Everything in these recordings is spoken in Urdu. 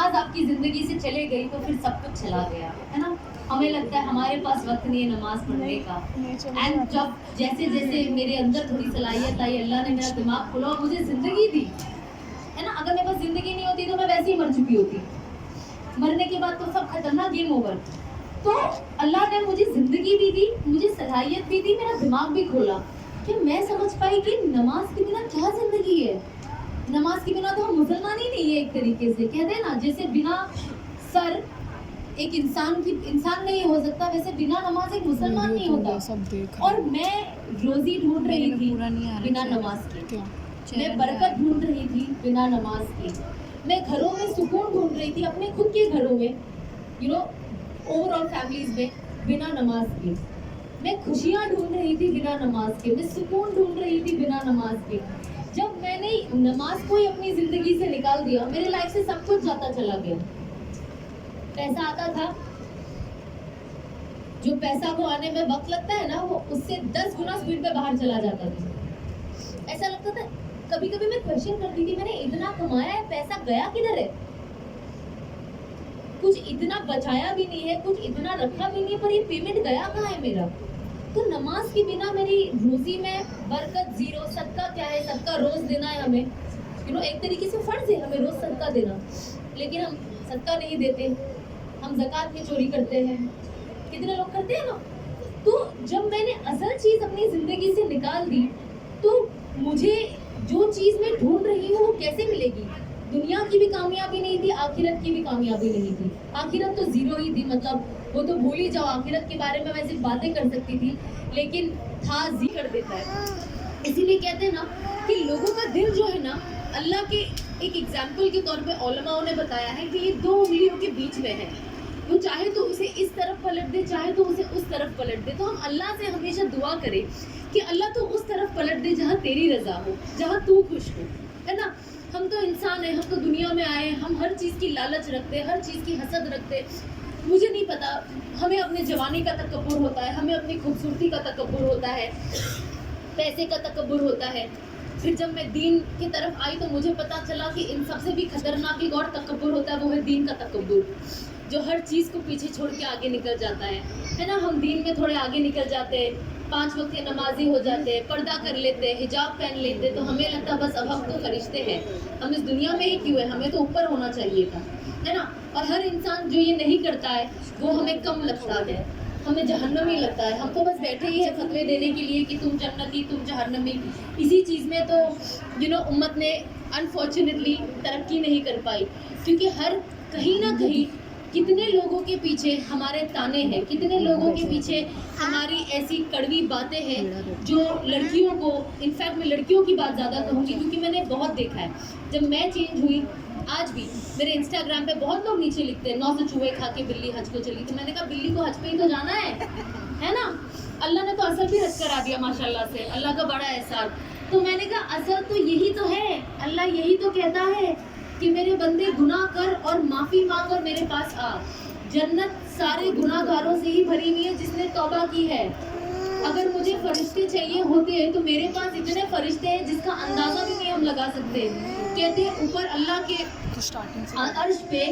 نماز آپ کی زندگی سے چلے گئی تو پھر سب کچھ چلا گیا ہے نا. ہمیں لگتا ہے ہمارے پاس وقت نہیں ہے نماز پڑھنے کا. اینڈ جب جیسے جیسے میرے اندر تھوڑی صلاحیت آئی, اللہ نے میرا دماغ کھولا اور مجھے زندگی دی ہے نا. اگر میرے پاس زندگی نہیں ہوتی تو میں ویسے ہی مر چکی ہوتی. مرنے کے بعد تو سب ختم نا, گیم اوور. تو اللہ نے مجھے زندگی بھی دی, مجھے صلاحیت بھی دی, میرا دماغ بھی کھولا کہ میں سمجھ پائی کہ نماز کے بنا کیا زندگی ہے. نماز کے بنا تو ہم مسلمان ہی نہیں ہے. ایک طریقے سے کہتے ہیں نا, جیسے بنا سر ایک انسان نہیں ہو سکتا, ویسے بنا نماز ایک مسلمان نہیں ہوتا. اور میں روزی ڈھونڈ رہی تھی بنا نماز کے, میں برکت ڈھونڈ رہی تھی بنا نماز کے, میں گھروں میں سکون ڈھونڈ رہی تھی اپنے خود کے گھروں میں, you know overall families میں بنا نماز کے. میں خوشیاں ڈھونڈ رہی تھی بنا نماز کے, میں سکون ڈھونڈ رہی تھی بنا نماز کے. جب میں نے نماز کو ہی اپنی زندگی سے نکال دیا, میرے لائف سے سب کچھ جاتا چلا گیا. پیسہ آتا تھا, جو پیسہ کو آنے میں وقت لگتا ہے نا, وہ اس سے 10 گنا اسپیڈ پہ باہر چلا جاتا تھا. ایسا لگتا تھا, کبھی کبھی میں کوشچن کرتی تھی, میں نے اتنا کمایا ہے, پیسہ گیا کدھر ہے؟ کچھ اتنا بچایا بھی نہیں ہے, کچھ اتنا رکھا بھی نہیں ہے, پر یہ پیمنٹ گیا کہاں ہے میرا؟ تو نماز کے بنا میری روزی میں برکت زیرو. صدقہ کیا ہے؟ صدقہ روز دینا ہے ہمیں, ایک طریقے سے فرض ہے ہمیں روز صدقہ دینا, لیکن ہم صدقہ نہیں دیتے, ہم زکوٰۃ میں چوری کرتے ہیں. کتنے لوگ کرتے ہیں نا. تو جب میں نے اصل چیز اپنی زندگی سے نکال دی, تو مجھے جو چیز میں ڈھونڈ رہی ہوں وہ کیسے ملے گی؟ دنیا کی بھی کامیابی نہیں تھی, آخرت کی بھی کامیابی نہیں تھی. آخرت تو زیرو ہی تھی, مطلب وہ تو بھول ہی جاؤ. آخرت کے بارے میں صرف باتیں کر سکتی تھی, لیکن تھا زی کر دیتا ہے. اسی لیے کہتے ہیں نا کہ لوگوں کا دل جو ہے نا, اللہ کے ایک ایگزامپل کے طور پہ علماء نے بتایا ہے کہ یہ 2 انگلیوں کے بیچ میں ہے. وہ چاہے تو اسے اس طرف پلٹ دے, چاہے تو اسے اس طرف پلٹ دے. تو ہم اللہ سے ہمیشہ دعا کریں کہ اللہ تو اس طرف پلٹ دے جہاں تیری رضا ہو, جہاں تو خوش ہو, ہے نا. ہم تو انسان ہیں, ہم تو دنیا میں آئے, ہم ہر چیز کی لالچ رکھتے, ہر چیز کی حسد رکھتے. مجھے نہیں پتا, ہمیں اپنے جوانی کا تکبر ہوتا ہے, ہمیں اپنی خوبصورتی کا تکبر ہوتا ہے, پیسے کا تکبر ہوتا ہے. پھر جب میں دین کی طرف آئی تو مجھے پتا چلا کہ ان سب سے بھی خطرناک ایک اور تکبر ہوتا ہے, وہ ہے دین کا تکبر, جو ہر چیز کو پیچھے چھوڑ کے آگے نکل جاتا ہے نا. ہم دین میں تھوڑے آگے نکل جاتے ہیں, 5 وقت کے نمازی ہو جاتے, پردہ کر لیتے, حجاب پہن لیتے, تو ہمیں لگتا ہے بس اب ہم تو فرشتے ہیں, ہم اس دنیا میں ہی کیوں ہیں, ہمیں تو اوپر ہونا چاہیے تھا, ہے نا. اور ہر انسان جو یہ نہیں کرتا ہے وہ ہمیں کم لگتا ہے, ہمیں جہنمی لگتا ہے. ہم تو بس بیٹھے ہی ہیں فتوے دینے کے لیے کہ تم جنتی, تم جہنمی. اسی چیز میں تو امت نے انفارچونیٹلی ترقی نہیں کر پائی, کیونکہ ہر کہیں نہ کہیں کتنے لوگوں کے پیچھے ہمارے تانے ہیں, کتنے لوگوں کے پیچھے ہماری ایسی کڑوی باتیں ہیں جو لڑکیوں کو, انفیکٹ میں لڑکیوں کی بات زیادہ کہوں گی کیونکہ میں نے بہت دیکھا ہے. جب میں چینج ہوئی, آج بھی میرے انسٹاگرام پہ بہت لوگ نیچے لکھتے ہیں 900 چوہے کھا کے بلی حج کو چلی. تو میں نے کہا بلی کو حج پہ ہی تو جانا ہے نا. اللہ نے تو اصل بھی حج کرا دیا ماشاء اللہ سے, اللہ کا بڑا احسان. تو میں نے کہا اصل تو یہی تو ہے, اللہ یہی تو کہتا ہے کہ میرے بندے گناہ کر اور معافی مانگ اور میرے پاس آ. جنت سارے گناہ گاروں سے ہی بھری ہوئی ہے جس نے توبہ کی ہے. اگر مجھے فرشتے چاہیے ہوتے ہیں تو میرے پاس اتنے فرشتے ہیں جس کا اندازہ بھی نہیں ہم لگا سکتے. کہتے ہیں اوپر اللہ کے عرش پہ,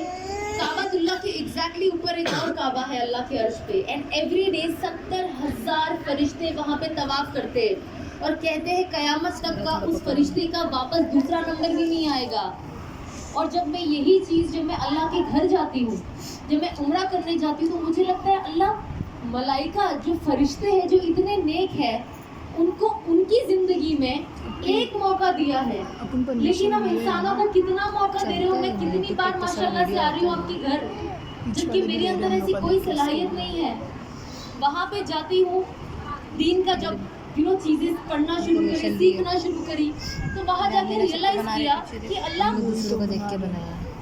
کعبۃ اللہ کے ایگزیکٹلی اوپر ایک اور کعبہ ہے اللہ کے عرش پہ, اینڈ ایوری ڈے 70,000 فرشتے وہاں پہ طواف کرتے اور کہتے ہیں قیامت تک کا اس فرشتے کا واپس دوسرا نمبر بھی نہیں آئے گا. اور جب میں یہی چیز, جب میں اللہ کے گھر جاتی ہوں, جب میں عمرہ کرنے جاتی ہوں, تو مجھے لگتا ہے اللہ ملائکہ جو فرشتے ہیں جو اتنے نیک ہیں, ان کو ان کی زندگی میں ایک موقع دیا ہے, لیکن ہم انسانوں کو کتنا موقع دے رہے ہوں. میں کتنی بار ماشاءاللہ سے آ رہی ہوں آپ کے گھر, جبکہ میرے اندر ایسی کوئی صلاحیت نہیں ہے. وہاں پہ جاتی ہوں, دین کا جب چیزیں پڑھنا شروع کری, سیکھنا شروع کری, تو وہاں جا کے ریئلائز کیا کہ اللہ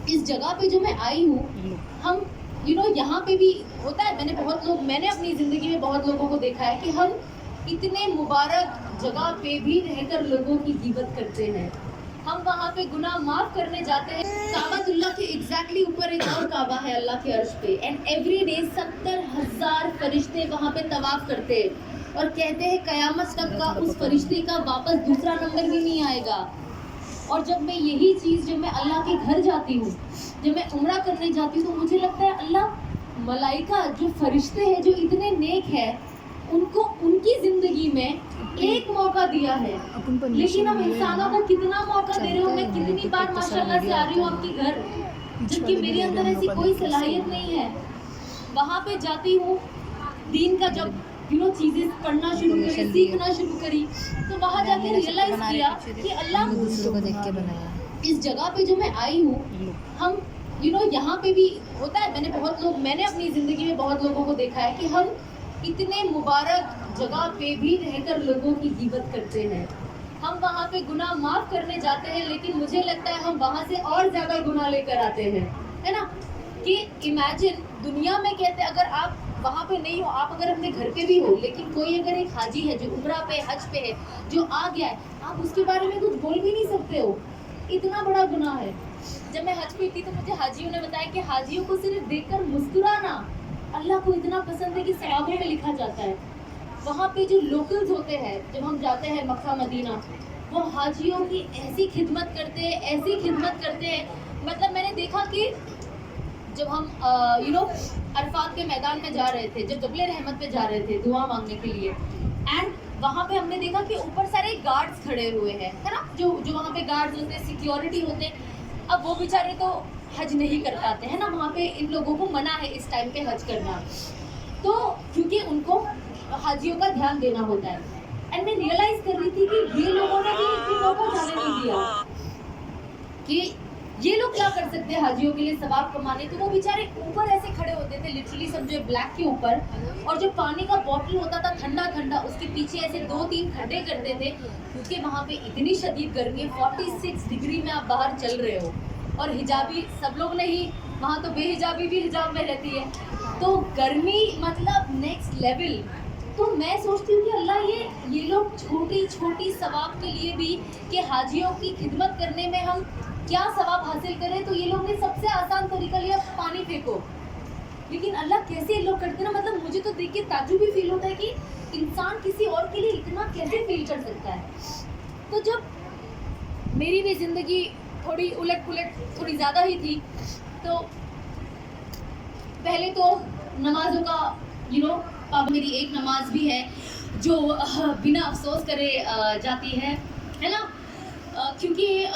اس جگہ پہ جو میں آئی ہوں, ہم یہاں پہ بھی ہوتا ہے. میں نے اپنی زندگی میں بہت لوگوں کو دیکھا ہے کہ ہم اتنے مبارک جگہ پہ بھی رہ کر لوگوں کی غیبت کرتے ہیں. ہم وہاں پہ گناہ معاف کرنے جاتے ہیں, کعبۃ اللہ کے ایگزیکٹلی اوپر ایک اور کعبہ ہے اللہ کے عرش پہ, اینڈ ایوری ڈے 70,000 فرشتے وہاں پہ طواف کرتے اور کہتے ہیں قیامت تک کا اس فرشتے کا واپس دوسرا نمبر بھی نہیں آئے گا. اور جب میں یہی چیز جب میں اللہ کے گھر جاتی ہوں, جب میں عمرہ کرنے جاتی ہوں, تو مجھے لگتا ہے اللہ ملائکہ جو فرشتے ہیں جو اتنے نیک ہیں ان کو ان کی زندگی میں ایک موقع دیا ہے, لیکن ہم انسانوں کو کتنا موقع دے رہے ہوں. میں کتنی بار ماشاءاللہ سے آ رہی ہوں آپ کے گھر جبکہ میرے اندر ایسی کوئی صلاحیت نہیں ہے. وہاں پہ جاتی ہوں, دین کا جب چیزیں پڑھنا شروع کری, سیکھنا شروع کری, تو وہاں جا کے ریئلائز کیا کہ اللہ اس جگہ پہ جو میں آئی ہوں, ہم یہاں پہ بھی ہوتا ہے. میں نے اپنی زندگی میں بہت لوگوں کو دیکھا ہے کہ ہم اتنے مبارک جگہ پہ بھی رہ کر لوگوں کی غیبت کرتے ہیں. ہم وہاں پہ گناہ معاف کرنے جاتے ہیں, لیکن مجھے لگتا ہے ہم وہاں سے اور زیادہ گناہ لے کر آتے ہیں, ہے نا. کہ امیجن دنیا میں کہتے ہیں اگر آپ وہاں پہ نہیں ہو, آپ اگر اپنے گھر پہ بھی ہو, لیکن کوئی اگر ایک حاجی ہے جو عمرہ پہ حج پہ ہے جو آ گیا ہے, آپ اس کے بارے میں کچھ بول بھی نہیں سکتے ہو. اتنا بڑا گناہ ہے. جب میں حج پہ تھی تو مجھے حاجیوں نے بتایا کہ حاجیوں کو صرف دیکھ کر مسکرانا اللہ کو اتنا پسند ہے کہ ثوابوں میں لکھا جاتا ہے. وہاں پہ جو لوکلز ہوتے ہیں, جب ہم جاتے ہیں مکہ مدینہ, وہ حاجیوں کی ایسی خدمت کرتے ہیں. مطلب میں نے دیکھا کہ جب ہم عرفات کے میدان میں جا رہے تھے, جب جبل رحمت پہ جا رہے تھے دعا مانگنے کے لیے, اینڈ وہاں پہ ہم نے دیکھا کہ اوپر سارے گارڈز کھڑے ہوئے ہیں, ہے نا, جو وہاں پہ گارڈز ہوتے ہیں, سیکیورٹی ہوتے ہیں. اب وہ بیچارے تو حج نہیں کر پاتے ہیں نا, وہاں پہ ان لوگوں کو منع ہے اس ٹائم پہ حج کرنا, تو کیونکہ ان کو حاجیوں کا دھیان دینا ہوتا ہے. اینڈ میں ریئلائز کر رہی تھی کہ یہ لوگوں نے بھی اتنی موقع جانے نہیں دیا کہ یہ لوگ کیا کر سکتے ہیں حاجیوں کے لیے ثواب کمانے. تو وہ بیچارے اوپر ایسے کھڑے ہوتے تھے, لٹرلی سمجھو بلیک کے اوپر, اور جو پانی کا بوٹل ہوتا تھا ٹھنڈا, اس کے پیچھے ایسے 2-3 کھڈے کرتے تھے, کیونکہ وہاں پہ اتنی شدید گرمی ہے, 46 ڈگری میں آپ باہر چل رہے ہو, اور حجابی سب لوگ نہیں, وہاں تو بے حجابی بھی حجاب میں رہتی ہے, تو گرمی مطلب نیکسٹ لیول. تو میں سوچتی ہوں کہ اللہ یہ لوگ چھوٹی ثواب کے لیے بھی کہ حاجیوں کی خدمت کرنے میں ہم کیا ثواب حاصل کریں, تو یہ لوگ نے سب سے آسان طریقہ لیا, پانی پھینکو. لیکن اللہ کیسے یہ لوگ کرتے ہیں نا, مطلب مجھے تو دیکھ کے تعجب بھی فیل ہوتا ہے کہ انسان کسی اور کے لیے اتنا کیسے فیل کر سکتا ہے. تو جب میری بھی زندگی تھوڑی الٹ پلٹ تھوڑی زیادہ ہی تھی, تو پہلے تو نمازوں کا میری ایک نماز بھی ہے جو بنا افسوس کرے جاتی ہے نا, کیونکہ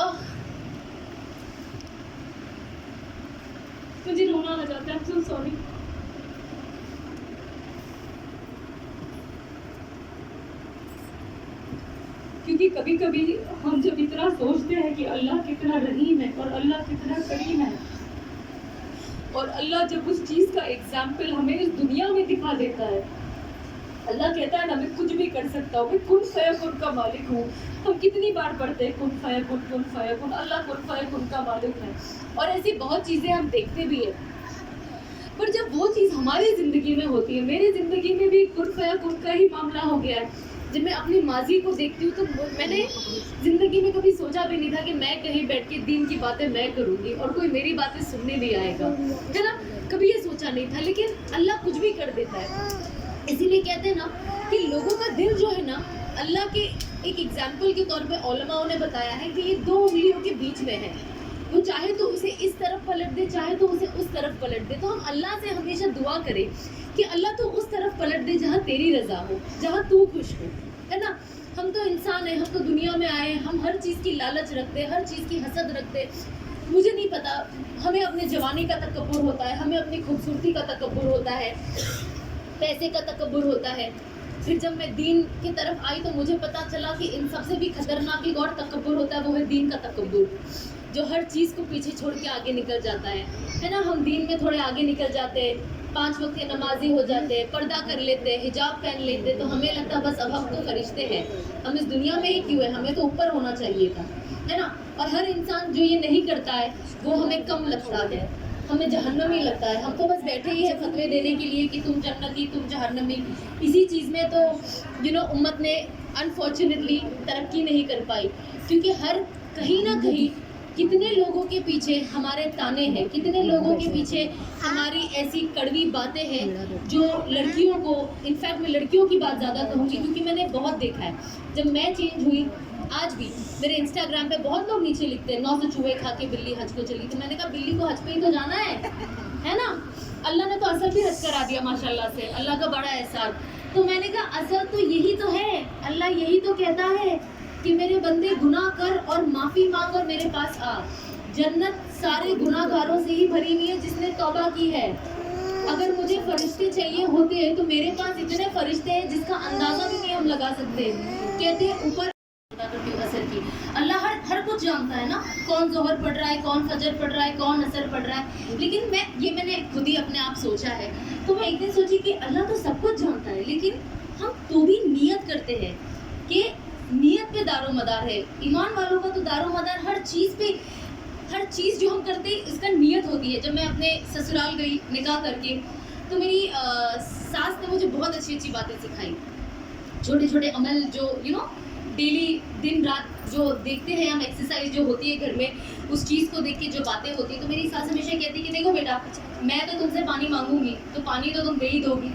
مجھے رونا آ جاتا ہے, I'm so sorry. کیونکہ کبھی کبھی ہم جب اتنا سوچتے ہیں کہ اللہ کتنا رحیم ہے اور اللہ کتنا کریم ہے, اور اللہ جب اس چیز کا ایگزامپل ہمیں اس دنیا میں دکھا دیتا ہے, اللہ کہتا ہے نا میں کچھ بھی کر سکتا ہوں, میں کن فیکن کا مالک ہوں. ہم کتنی بار پڑھتے ہیں کن فیکن, اللہ کن فیکن کا مالک ہے, اور ایسی بہت چیزیں ہم دیکھتے بھی ہیں. پر جب وہ چیز ہماری زندگی میں ہوتی ہے, میری زندگی میں بھی کن فیکن کا ہی معاملہ ہو گیا ہے. جب میں اپنی ماضی کو دیکھتی ہوں تو میں نے زندگی میں کبھی سوچا بھی نہیں تھا کہ میں کہیں بیٹھ کے دین کی باتیں میں کروں گی اور کوئی میری باتیں سننے بھی آئے گا, ہے نا, کبھی یہ سوچا نہیں تھا. لیکن اللہ کچھ بھی کر دیتا ہے. اسی لیے کہتے ہیں نا کہ لوگوں کا دل جو ہے نا, اللہ کے ایک ایگزامپل کے طور پہ علماء نے بتایا ہے کہ یہ 2 انگلیوں کے بیچ میں ہے. وہ چاہے تو اسے اس طرف پلٹ دے, چاہے تو اسے اس طرف پلٹ دے. تو ہم اللہ سے ہمیشہ دعا کریں کہ اللہ تو اس طرف پلٹ دے جہاں تیری رضا ہو, جہاں تو خوش ہو, ہے نا. ہم تو انسان ہیں, ہم تو دنیا میں آئے, ہم ہر چیز کی لالچ رکھتے, ہر چیز کی حسد رکھتے. مجھے نہیں پتا, ہمیں اپنے جوانی کا تکبر ہوتا ہے, ہمیں اپنی خوبصورتی کا تکبر ہوتا ہے, پیسے کا تکبر ہوتا ہے. پھر جب میں دین کی طرف آئی تو مجھے پتا چلا کہ ان سب سے بھی خطرناک ایک اور تکبر ہوتا ہے, وہ ہے دین کا تکبر, جو ہر چیز کو پیچھے چھوڑ کے آگے نکل جاتا ہے نا. ہم دین میں تھوڑے آگے نکل جاتے, 5 وقت کے نمازی ہو جاتے, پردہ کر لیتے, حجاب پہن لیتے, تو ہمیں لگتا بس اب ہم تو فرشتے ہیں, ہم اس دنیا میں ہی کیوں ہیں, ہمیں تو اوپر ہونا چاہیے تھا, ہے نا. اور ہر انسان جو یہ نہیں کرتا ہے وہ ہمیں کم لگتا ہے, ہمیں جہنمی لگتا ہے. ہم تو بس بیٹھے ہی ہیں فتوے دینے کے لیے کہ تم جنتی تم جہنمی. اسی چیز میں تو امت نے انفارچونیٹلی ترقی نہیں کر پائی, کیونکہ ہر کہیں نہ کہیں کتنے لوگوں کے پیچھے ہمارے تانے ہیں, کتنے لوگوں کے پیچھے ہماری ایسی کڑوی باتیں ہیں جو لڑکیوں کو, انفیکٹ میں لڑکیوں کی بات زیادہ کہوں گی کیونکہ میں نے بہت دیکھا ہے. جب میں چینج ہوئی آج بھی میرے انسٹاگرام پہ بہت لوگ نیچے لکھتے ہیں 900 چوہے کھا کے بلی حج کو چلی. تو میں نے کہا بلی کو حج پہ ہی تو جانا ہے نا. اللہ نے تو اصل بھی حج کرا دیا ماشاء اللہ سے, اللہ کا بڑا احسان. تو میں نے کہا اصل تو یہی تو ہے, اللہ یہی تو کہتا ہے کہ میرے بندے گناہ کر اور معافی مانگ اور میرے پاس آ. جنت سارے گناہ گاروں سے ہی بھری ہوئی ہے جس نے توبہ کی ہے. اگر مجھے فرشتے چاہیے ہوتے تو میرے پاس اتنے فرشتے ہیں جس کا اندازہ بھی نہیں ہم لگا سکتے. کہتے ہیں اوپر اثر کی, اللہ ہر کچھ جانتا ہے نا, کون ظہر پڑھ رہا ہے, کون فجر پڑھ رہا ہے, کون اثر پڑھ رہا ہے. لیکن میں نے خود ہی اپنے آپ سوچا ہے, تو میں ایک دن سوچی کہ اللہ تو سب کچھ جانتا ہے, لیکن ہم تو بھی نیت کرتے ہیں کہ نیت پہ دار و مدار ہے. ایمان والوں کا تو دار و مدار ہر چیز جو ہم کرتے ہیں اس کا نیت ہوتی ہے. جب میں اپنے سسرال گئی نکاح کر کے, تو میری ساس نے مجھے بہت اچھی اچھی باتیں سکھائی. چھوٹے چھوٹے عمل جو ڈیلی دن رات جو دیکھتے ہیں ہم, ایکسرسائز جو ہوتی ہے گھر میں, اس چیز کو دیکھ کے جو باتیں ہوتی ہیں. تو میری ساس ہمیشہ کہتی کہ دیکھو بیٹا, میں تو تم سے پانی مانگوں گی تو پانی تو تم دے ہی دو گی,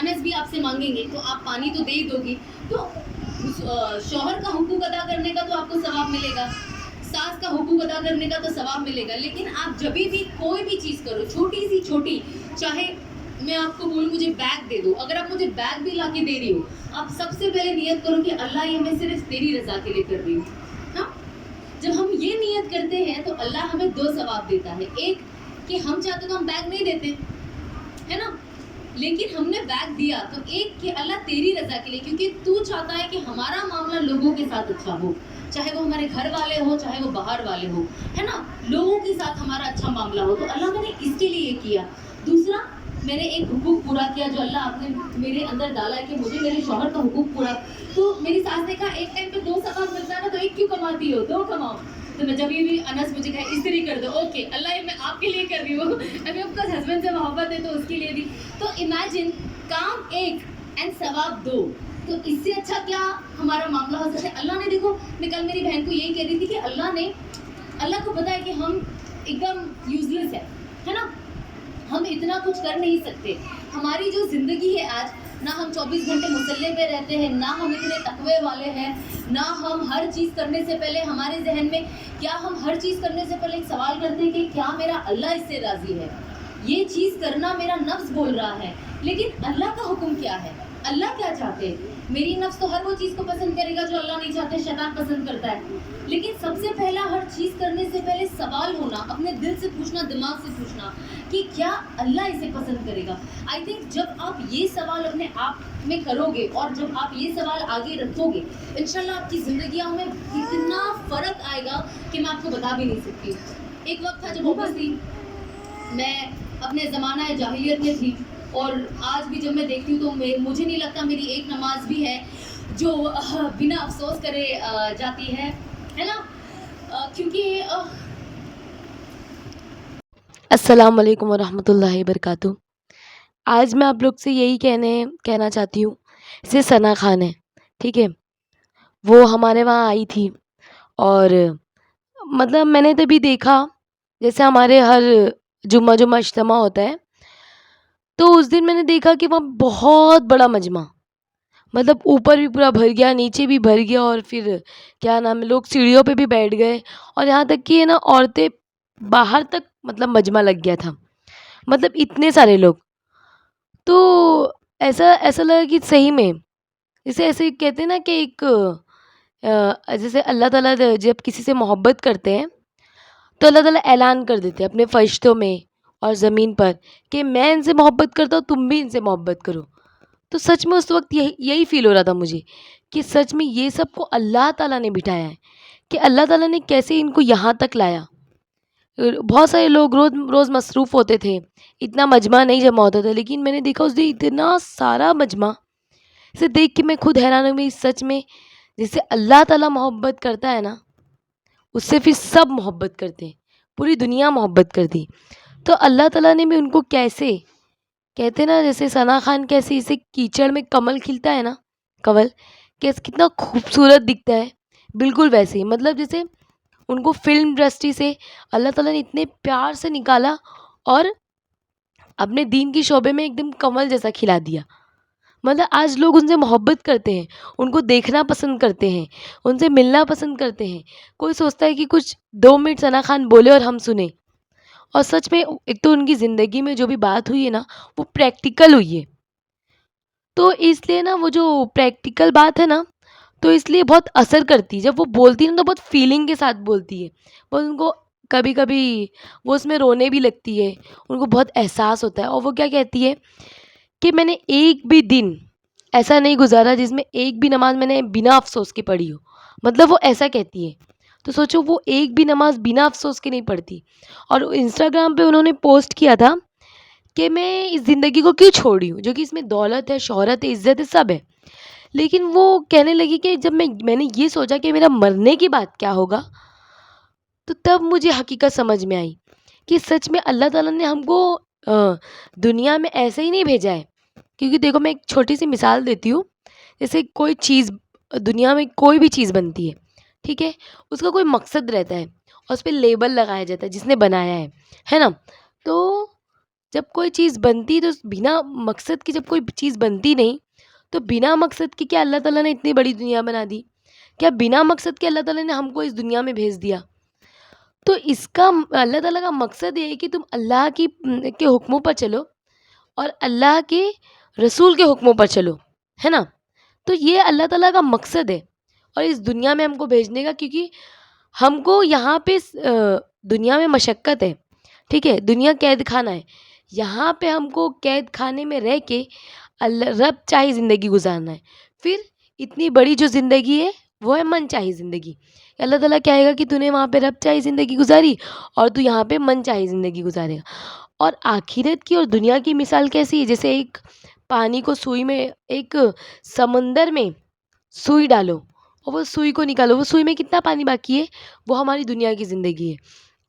انس بھی آپ سے مانگیں گے تو آپ پانی تو دے ہی دو گی. تو شوہر کا حقوق ادا کرنے کا تو آپ کو ثواب ملے گا, ساس کا حقوق ادا کرنے کا تو ثواب ملے گا. لیکن آپ جب بھی کوئی بھی چیز کرو, چھوٹی سی چھوٹی, چاہے میں آپ کو بولوں مجھے بیگ دے دو, اگر آپ مجھے بیگ بھی لا کے دے رہی ہو, آپ سب سے پہلے نیت کرو کہ اللہ یہ میں صرف تیری رضا کے لیے کر رہی ہوں. ہاں, جب ہم یہ نیت کرتے ہیں تو اللہ ہمیں 2 ثواب دیتا ہے. ایک کہ ہم چاہتے تو ہم بیگ نہیں دیتے ہے نا, لیکن ہم نے بیگ دیا تو ایک کہ اللہ تیری رضا کے لیے, کیونکہ تو چاہتا ہے کہ ہمارا معاملہ لوگوں کے ساتھ اچھا ہو, چاہے وہ ہمارے گھر والے ہو چاہے وہ باہر والے ہو, ہے نا, لوگوں کے ساتھ ہمارا اچھا معاملہ ہو. تو اللہ نے اس کے لیے یہ کیا. دوسرا, میں نے ایک حقوق پورا کیا جو اللہ آپ نے میرے اندر ڈالا ہے کہ مجھے میرے شوہر کا حقوق پورا. تو میری ساس نے کہا ایک ٹائم پہ 2 ثواب ملتا ہے نا, تو ایک کیوں کماتی ہو, 2 کماؤ. تو میں جب یہ بھی انس مجھے کہا استری کر دو, اوکے اللہ یہ میں آپ کے لیے کر رہی ہوں, ابھی آپ کا ہسبینڈ سے محبت ہے تو اس کے لیے بھی. تو امیجن, کام 1 اینڈ ثواب 2, تو اس سے اچھا کیا ہمارا معاملہ ہو سکتا ہے. اللہ نے دیکھو, میں کل میری بہن کو یہی کہہ رہی تھی کہ اللہ کو پتا ہے کہ ہم ایک دم یوزلیس ہے نا, ہم اتنا کچھ کر نہیں سکتے. ہماری جو زندگی ہے آج, نہ ہم 24 گھنٹے مسلح پہ رہتے ہیں, نہ ہم اتنے تقوی والے ہیں, نہ ہم ہر چیز کرنے سے پہلے ہمارے ذہن میں کیا ہم ہر چیز کرنے سے پہلے ایک سوال کرتے ہیں کہ کیا میرا اللہ اس سے راضی ہے, یہ چیز کرنا میرا نفس بول رہا ہے, لیکن اللہ کا حکم کیا ہے, اللہ کیا چاہتے ہیں. میری نفس تو ہر وہ چیز کو پسند کرے گا جو اللہ نہیں چاہتے, شیطان پسند کرتا ہے. لیکن سب سے پہلا ہر چیز کرنے سے پہلے سوال ہونا, اپنے دل سے پوچھنا, دماغ سے پوچھنا کہ کیا اللہ اسے پسند کرے گا. آئی تھنک جب آپ یہ سوال اپنے آپ میں کرو گے اور جب آپ یہ سوال آگے رکھو گے, انشاءاللہ آپ کی زندگیوں میں اتنا فرق آئے گا کہ میں آپ کو بتا بھی نہیں سکتی. ایک وقت تھا جب اوبیسلی میں اپنے زمانہ جاہلیت میں تھی, اور آج بھی جب میں دیکھتی ہوں تو مجھے نہیں لگتا میری ایک نماز بھی ہے جو بنا افسوس کرے جاتی ہے نا, کیونکہ السلام علیکم ورحمۃ اللہ وبرکاتہ. آج میں آپ لوگ سے یہی کہنا چاہتی ہوں. جیسے ثنا خان ہے, ٹھیک ہے, وہ ہمارے وہاں آئی تھی, اور مطلب میں نے تبھی دیکھا, جیسے ہمارے ہر جمعہ اجتماع ہوتا ہے, تو اس دن میں نے دیکھا کہ وہاں بہت بڑا مجمع, مطلب اوپر بھی پورا بھر گیا, نیچے بھی بھر گیا, اور پھر کیا نام ہے, لوگ سیڑھیوں پہ بھی بیٹھ گئے, اور یہاں تک کہ نا عورتیں باہر تک مطلب مجمع لگ گیا تھا, مطلب اتنے سارے لوگ. تو ایسا لگا کہ صحیح میں جیسے ایسے کہتے ہیں نا کہ ایک جیسے اللہ تعالیٰ جب کسی سے محبت کرتے ہیں تو اللہ تعالیٰ اعلان کر دیتے ہیں اپنے فرشتوں میں اور زمین پر کہ میں ان سے محبت کرتا ہوں, تم بھی ان سے محبت کرو. تو سچ میں اس وقت یہی فیل ہو رہا تھا مجھے کہ سچ میں یہ سب کو اللہ تعالیٰ نے بٹھایا ہے, کہ اللہ تعالیٰ نے کیسے ان کو یہاں تک لایا. بہت سارے لوگ روز مصروف ہوتے تھے, اتنا مجمع نہیں جمع ہوتا تھا, لیکن میں نے دیکھا اس دن اتنا سارا مجمع, اسے دیکھ کے میں خود حیران ہوں. سچ میں جسے اللہ تعالیٰ محبت کرتا ہے نا, اس سے پھر سب محبت کرتے ہیں, پوری دنیا محبت کرتی. تو اللہ تعالیٰ نے بھی ان کو کیسے, کہتے نا جیسے ثنا خان کیسے اسے کیچڑ میں کمل کھلتا ہے نا, کنول کیسے کتنا خوبصورت دکھتا ہے, بالکل ویسے ہی. مطلب جیسے ان کو فلم انڈسٹری سے اللہ تعالیٰ نے اتنے پیار سے نکالا اور اپنے دین کی شعبے میں ایک دم کمل جیسا کھلا دیا. مطلب آج لوگ ان سے محبت کرتے ہیں، ان کو دیکھنا پسند کرتے ہیں، ان سے ملنا پسند کرتے ہیں. کوئی سوچتا ہے کہ کچھ 2 منٹ ثنا خان بولے اور ہم سنیں. اور سچ میں ایک تو ان کی زندگی میں جو بھی بات ہوئی ہے نا وہ پریکٹیکل ہوئی ہے. تو اس لیے نا وہ جو پریکٹیکل بات ہے نا تو اس لیے بہت اثر کرتی ہے. جب وہ بولتی ہے نا تو بہت فیلنگ کے ساتھ بولتی ہے. بس ان کو کبھی کبھی وہ اس میں رونے بھی لگتی ہے، ان کو بہت احساس ہوتا ہے. اور وہ کیا کہتی ہے کہ میں نے ایک بھی دن ایسا نہیں گزارا جس میں ایک بھی نماز میں نے بنا افسوس کے پڑھی ہو. مطلب وہ ایسا کہتی ہے. تو سوچو وہ ایک بھی نماز بنا افسوس کے نہیں پڑھتی. اور انسٹاگرام پہ انہوں نے پوسٹ کیا تھا کہ میں اس زندگی کو کیوں چھوڑی ہوں، جو کہ اس میں دولت ہے، شہرت ہے، عزت ہے، سب ہے. لیکن وہ کہنے لگی کہ جب میں نے یہ سوچا کہ میرا مرنے کے بعد کیا ہوگا تو تب مجھے حقیقت سمجھ میں آئی کہ سچ میں اللہ تعالیٰ نے ہم کو دنیا میں ایسے ہی نہیں بھیجا ہے. کیونکہ دیکھو میں ایک چھوٹی سی مثال دیتی ہوں. جیسے کوئی چیز دنیا میں کوئی بھی چیز بنتی ہے، ٹھیک ہے، اس کا کوئی مقصد رہتا ہے اور اس پہ لیبل لگایا جاتا ہے جس نے بنایا ہے نا. تو جب کوئی چیز بنتی تو بنا مقصد کی جب کوئی چیز بنتی نہیں تو بنا مقصد کی کیا اللہ تعالیٰ نے اتنی بڑی دنیا بنا دی؟ کیا بنا مقصد کے اللہ تعالیٰ نے ہم کو اس دنیا میں بھیج دیا؟ تو اس کا اللہ تعالیٰ کا مقصد یہ ہے کہ تم اللہ کے حکموں پر چلو اور اللہ کے رسول کے حکموں پر چلو، ہے نا. تو یہ اللہ تعالیٰ کا مقصد ہے اور اس دنیا میں ہم کو بھیجنے کا. کیونکہ ہم کو یہاں پہ دنیا میں مشقت ہے، ٹھیک ہے، دنیا قید خانہ ہے. یہاں پہ ہم کو قید خانے میں رہ کے رب چاہی زندگی گزارنا ہے. پھر اتنی بڑی جو زندگی ہے وہ ہے من چاہی زندگی. اللہ تعالیٰ کہے گا کہ تو نے وہاں پہ رب چاہی زندگی گزاری اور تو یہاں پہ من چاہی زندگی گزارے گا. اور آخرت کی اور دنیا کی مثال کیسی ہے؟ جیسے ایک پانی کو سوئی میں، ایک سمندر میں سوئی ڈالو اور وہ سوئی کو نکالو، وہ سوئی میں کتنا پانی باقی ہے؟ وہ ہماری دنیا کی زندگی ہے.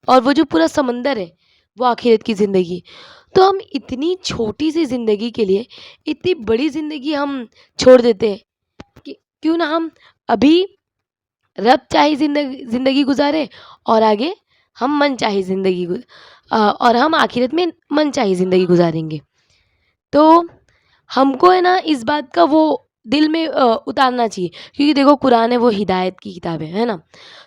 اور وہ جو پورا سمندر ہے وہ آخرت کی زندگی. تو ہم اتنی چھوٹی سی زندگی کے لیے اتنی بڑی زندگی ہم چھوڑ دیتے ہیں کہ کیوں نہ ہم ابھی رب چاہی زندگی گزارے اور آگے ہم من چاہی زندگی اور ہم آخرت میں من چاہی زندگی گزاریں گے. تو ہم کو ہے نا اس بات کا وہ دل میں اتارنا چاہیے. کیونکہ دیکھو قرآن ہے وہ ہدایت کی کتاب ہے نا.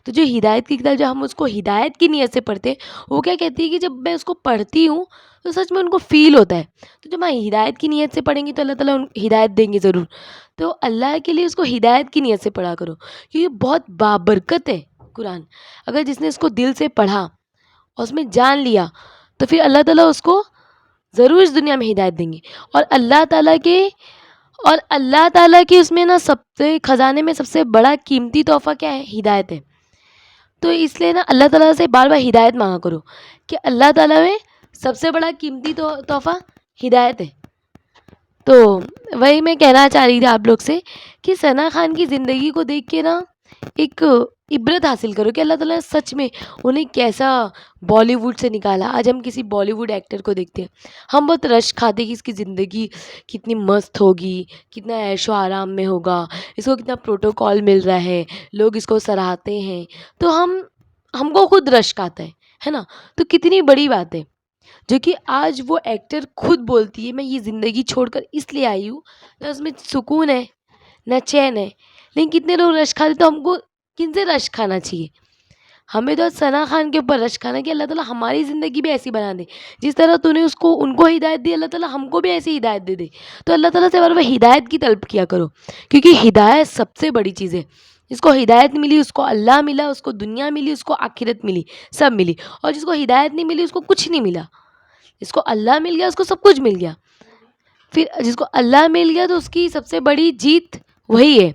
تو جو ہدایت کی کتاب جب ہم اس کو ہدایت کی نیت سے پڑھتے ہیں وہ کیا کہتی ہے کہ جب میں اس کو پڑھتی ہوں تو سچ میں ان کو فیل ہوتا ہے. تو جب ہم ہدایت کی نیت سے پڑھیں گے تو اللہ تعالیٰ ہدایت دیں گے ضرور. تو اللہ کے لیے اس کو ہدایت کی نیت سے پڑھا کرو کیونکہ بہت بابرکت ہے قرآن. اگر جس نے اس کو دل سے پڑھا اور اس میں جان لیا تو پھر اللہ تعالیٰ اس کو ضرور اس دنیا میں ہدایت دیں گے. اور اللہ تعالیٰ کے اس میں نا سب سے خزانے میں سب سے بڑا قیمتی تحفہ کیا ہے؟ ہدایت ہے. تو اس لیے نا اللہ تعالیٰ سے بار بار ہدایت مانگا کرو کہ اللہ تعالیٰ میں سب سے بڑا قیمتی تحفہ ہدایت ہے. تو وہی میں کہنا چاہ رہی تھی آپ لوگ سے کہ ثنا خان کی زندگی کو دیکھ کے نا ایک عبرت حاصل کرو کہ اللہ تعالیٰ نے سچ میں انہیں کیسا بالی ووڈ سے نکالا. آج ہم کسی بالی ووڈ ایکٹر کو دیکھتے ہیں ہم بہت رش کھاتے کہ اس کی زندگی کتنی مست ہوگی، کتنا عیش و آرام میں ہوگا، اس کو کتنا پروٹوکول مل رہا ہے، لوگ اس کو سراہتے ہیں. تو ہم کو خود رشک آتا ہے نا. تو کتنی بڑی بات ہے جو کہ آج وہ ایکٹر خود بولتی ہے میں یہ زندگی چھوڑ کر اس لیے آئی ہوں نہ اس میں سکون ہے نہ چین ہے. لیکن کتنے لوگ رش کھاتے تو ہم کو کن سے رش کھانا چاہیے؟ ہمیں تو ثنا خان کے اوپر رش کھانا کہ اللہ تعالیٰ ہماری زندگی بھی ایسی بنا دے جس طرح تو نے ان کو ہدایت دی، اللہ تعالیٰ ہم کو بھی ایسی ہدایت دے دے. تو اللہ تعالیٰ سے بار بار ہدایت کی طلب کیا کرو کیونکہ ہدایت سب سے بڑی چیز ہے. جس کو ہدایت ملی اس کو اللہ ملا، اس کو دنیا ملی، اس کو آخرت ملی، سب ملی. اور جس کو ہدایت نہیں ملی اس کو کچھ نہیں ملا. جس کو اللہ مل گیا اس کو سب کچھ مل گیا. پھر جس کو اللہ مل گیا تو اس کی سب سے بڑی جیت وہی ہے،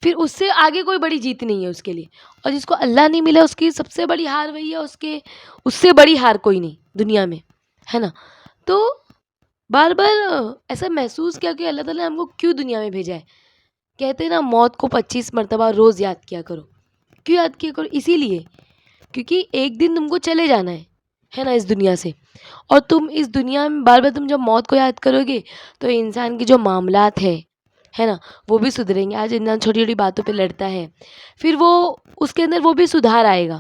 پھر اس سے آگے کوئی بڑی جیت نہیں ہے اس کے لیے. اور جس کو اللہ نہیں ملا اس کی سب سے بڑی ہار وہی ہے، اس سے بڑی ہار کوئی نہیں دنیا میں، ہے نا. تو بار بار ایسا محسوس کیا کہ اللہ تعالیٰ نے ہم کو کیوں دنیا میں بھیجا ہے. کہتے ہیں نا موت کو 25 مرتبہ روز یاد کیا کرو. کیوں یاد کیا کرو؟ اسی لیے کیونکہ ایک دن تم کو چلے جانا ہے نا اس دنیا سے. اور تم اس دنیا میں بار بار تم جب موت کو یاد کرو گے تو انسان کی جو معاملات ہے نا وہ بھی سدھریں گے. آج انسان چھوٹی چھوٹی باتوں پہ لڑتا ہے، پھر وہ اس کے اندر وہ بھی سدھار آئے گا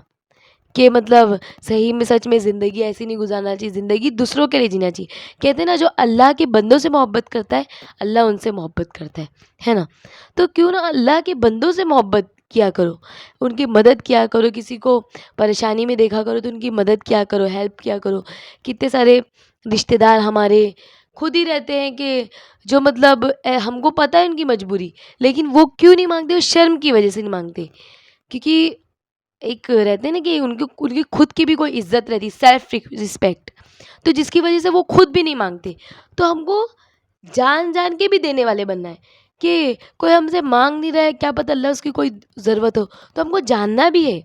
کہ مطلب صحیح میں سچ میں زندگی ایسی نہیں گزارنا چاہیے، زندگی دوسروں کے لیے جینا چاہیے. کہتے ہیں نا جو اللہ کے بندوں سے محبت کرتا ہے اللہ ان سے محبت کرتا ہے نا. تو کیوں نہ اللہ کے بندوں سے محبت کیا کرو، ان کی مدد کیا کرو، کسی کو پریشانی میں دیکھا کرو تو ان کی مدد کیا کرو، ہیلپ کیا کرو. کتنے سارے رشتہ دار ہمارے خود ہی رہتے ہیں کہ جو مطلب ہم کو پتہ ہے ان کی مجبوری، لیکن وہ کیوں نہیں مانگتے؟ وہ شرم کی وجہ سے نہیں مانگتے. کیونکہ ایک رہتے ہیں نا کہ ان کی خود کی بھی کوئی عزت رہتی، سیلف رسپیکٹ، تو جس کی وجہ سے وہ خود بھی نہیں مانگتے. تو ہم کو جان جان کے بھی دینے والے بننا ہے کہ کوئی ہم سے مانگ نہیں رہا ہے، کیا پتہ اللہ اس کی کوئی ضرورت ہو، تو ہم کو جاننا بھی ہے،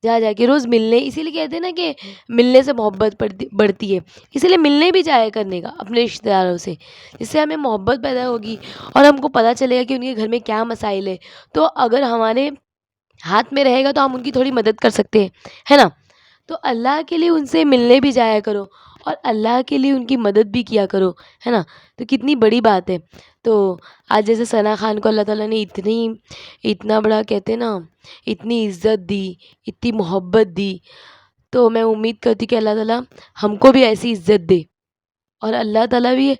جا جا کے روز ملنے. اسی لیے کہتے ہیں نا کہ ملنے سے محبت بڑھتی ہے، اسی لیے ملنے بھی جایا کرنے کا اپنے رشتہ داروں سے، جس سے ہمیں محبت پیدا ہوگی اور ہم کو پتہ چلے گا کہ ان کے گھر میں کیا مسائل ہے. تو اگر ہمارے ہاتھ میں رہے گا تو ہم ان کی تھوڑی مدد کر سکتے ہیں، ہے نا. تو اللہ کے لیے ان سے ملنے بھی جایا کرو اور اللہ کے لیے ان کی مدد بھی کیا کرو، ہے نا. تو کتنی بڑی بات ہے. تو آج جیسے ثنا خان کو اللہ تعالیٰ نے اتنا بڑا کہتے ہیں نا اتنی عزت دی، اتنی محبت دی، تو میں امید کرتی کہ اللہ تعالیٰ ہم کو بھی ایسی عزت دے. اور اللہ تعالیٰ بھی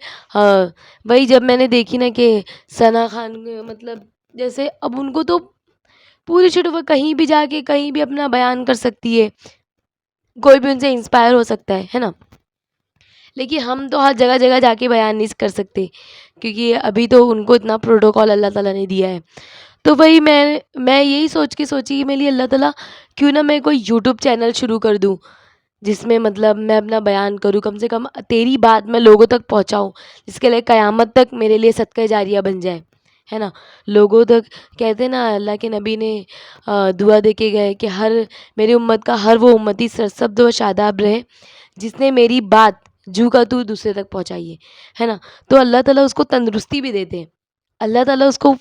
وہی جب میں نے دیکھی نا کہ ثنا خان مطلب جیسے اب ان کو تو پوری چھوٹو وہ کہیں بھی جا کے کہیں بھی اپنا بیان کر سکتی ہے، کوئی بھی ان سے انسپائر ہو سکتا ہے نا. لیکن ہم تو ہر جگہ جگہ جا کے بیان نہیں کر سکتے کیونکہ ابھی تو ان کو اتنا پروٹوکول اللہ تعالیٰ نے دیا ہے. تو وہی میں یہی سوچی کہ میرے لیے اللہ تعالیٰ کیوں نہ میں کوئی یوٹیوب چینل شروع کر دوں جس میں مطلب میں اپنا بیان کروں، کم سے کم تیری بات میں لوگوں تک پہنچاؤں، جس کے لیے قیامت تک میرے لیے صدقہ جاریہ بن جائے، ہے نا. لوگوں تک کہتے ہیں نا اللہ کے نبی نے دعا دے کے گئے کہ میری امت کا ہر وہ امتی سرسبز و شاداب رہے جس نے میری بات جو کا تو دوسرے تک پہنچائی ہے نا. تو اللہ تعالیٰ اس کو تندرستی بھی دیتے ہیں، اللہ تعالیٰ اس کو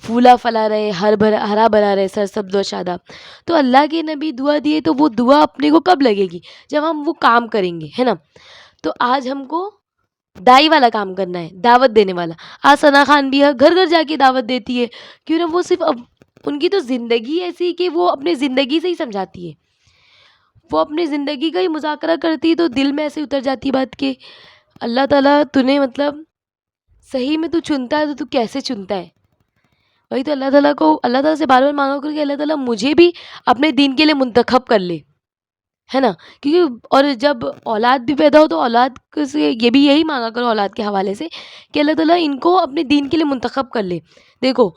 پھولا پھلا رہے، ہرا بھرا رہے، سرسبز و شاداب. تو اللہ کے نبی دعا دیے تو وہ دعا اپنے کو کب لگے گی؟ جب ہم وہ کام کریں گے، ہے نا. تو آج ہم کو دائی والا کام کرنا ہے، دعوت دینے والا. آج ثنا خان بھی گھر گھر جا کے دعوت دیتی ہے، کیوں نہ وہ صرف ان کی تو زندگی ایسی کہ وہ اپنی زندگی سے ہی سمجھاتی ہے، وہ اپنی زندگی کا ہی مذاکرہ کرتی ہے، تو دل میں ایسے اتر جاتی بات کہ اللہ تعالیٰ نے مطلب صحیح میں تو چنتا ہے تو کیسے چنتا ہے. وہی تو اللہ تعالیٰ سے بار بار مانگا کرو کہ اللہ تعالیٰ مجھے بھی اپنے دین کے لیے منتخب کر لے، ہے نا. کیونکہ اور جب اولاد بھی پیدا ہو تو اولاد سے یہ بھی یہی مانگا کرو اولاد کے حوالے سے کہ اللہ تعالیٰ ان کو اپنے دین کے لیے منتخب کر لے. دیکھو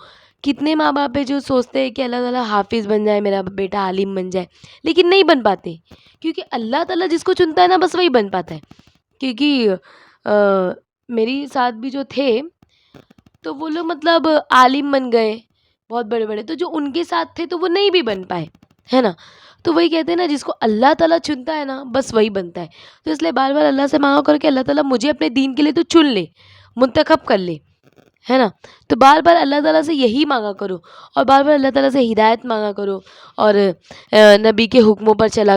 کتنے ماں باپ ہے جو سوچتے ہیں کہ اللہ تعالیٰ حافظ بن جائے، میرا بیٹا عالم بن جائے، لیکن نہیں بن پاتے، کیونکہ اللہ تعالیٰ جس کو چنتا ہے نا بس وہی بن پاتا ہے. کیونکہ میری ساتھ بھی جو تھے تو وہ لوگ مطلب عالم بن گئے بہت بڑے بڑے، تو جو ان کے ساتھ تھے تو وہ نہیں بھی بن پائے، ہے نا. تو وہی کہتے ہیں نا جس کو اللہ تعالیٰ چنتا ہے نا بس وہی بنتا ہے. تو اس لیے بار بار اللہ سے مانگا کرو کہ اللہ تعالیٰ مجھے اپنے دین کے لیے تو چن لے، منتخب کر لے، ہے نا. تو بار بار اللہ تعالیٰ سے یہی مانگا کرو اور بار بار اللہ تعالیٰ سے ہدایت مانگا کرو اور نبی کے حکموں پر چلا